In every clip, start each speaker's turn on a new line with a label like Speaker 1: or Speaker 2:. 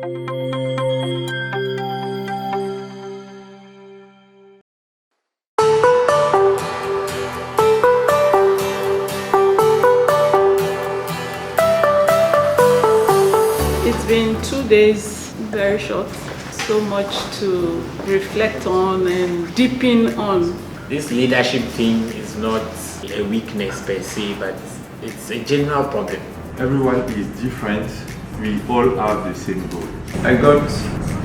Speaker 1: It's been 2 days, very short. So much to reflect on and deepen on.
Speaker 2: This leadership thing is not a weakness per se, but it's a general problem.
Speaker 3: Everyone is different. We all have the same goal. I got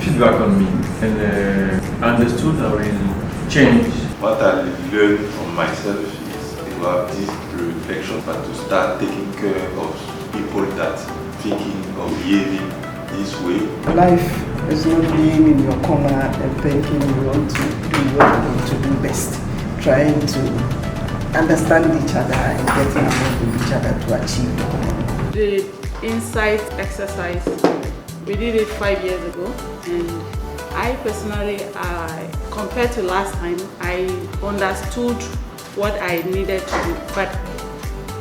Speaker 3: feedback on me and understood I will change.
Speaker 4: What I learned from myself is to have this reflection, but to start taking care of people that thinking or behaving this way.
Speaker 5: Life is not being in your corner and thinking you want to do what you want to do best. Trying to understand each other and getting along with each other to achieve the goal.
Speaker 1: The insight exercise, we did it 5 years ago, and I personally, compared to last time, I understood what I needed to do, but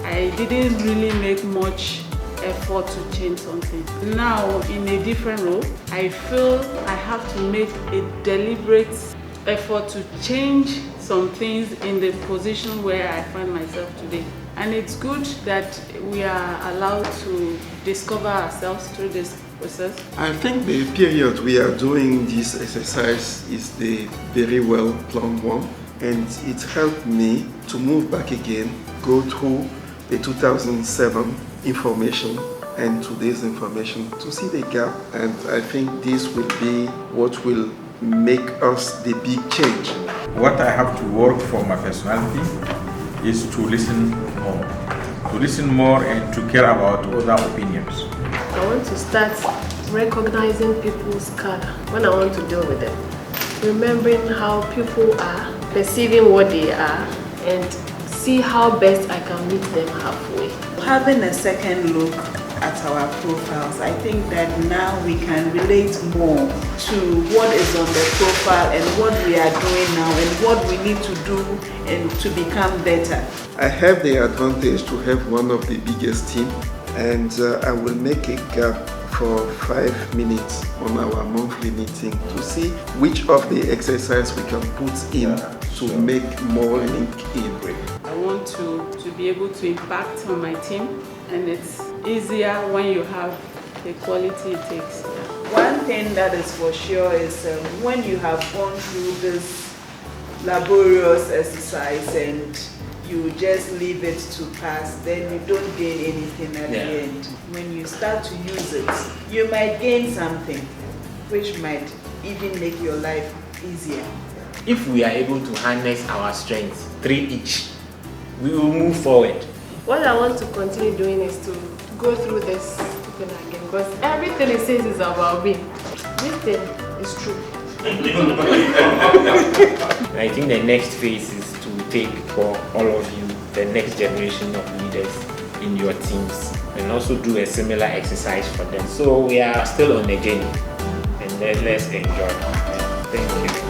Speaker 1: I didn't really make much effort to change something. Now, in a different role, I feel I have to make a deliberate effort to change some things in the position where I find myself today. And it's good that we are allowed to discover ourselves through this process.
Speaker 6: I think the period we are doing this exercise is the very well planned one, and it helped me to move back again, go through the 2007 information and today's information to see the gap, and I think this will be what will make us the big change.
Speaker 7: What I have to work for my personality is to listen more and to care about other opinions.
Speaker 8: I want to start recognizing people's color when I want to deal with them, remembering how people are, perceiving what they are, and see how best I can meet them halfway.
Speaker 9: Having a second look at our profiles, I think that now we can relate more to what is on the profile and what we are doing now and what we need to do and to become better.
Speaker 6: I have the advantage to have one of the biggest team, and I will make a gap for 5 minutes on our monthly meeting to see which of the exercise we can put in to make more link in.
Speaker 1: I want to be able to impact on my team, and it's easier when you have the quality it takes.
Speaker 9: One thing that is for sure is when you have gone through this laborious exercise and you just leave it to pass, then you don't gain anything at the end. When you start to use it, you might gain something which might even make your life easier.
Speaker 2: If we are able to harness our strengths, 3 each, we will move forward.
Speaker 8: What I want to continue doing is to go through this thing again, because everything it says is about me. This thing is true.
Speaker 2: I think the next phase is to take for all of you the next generation of leaders in your teams and also do a similar exercise for them. So we are still on a journey, and let's enjoy. Thank you.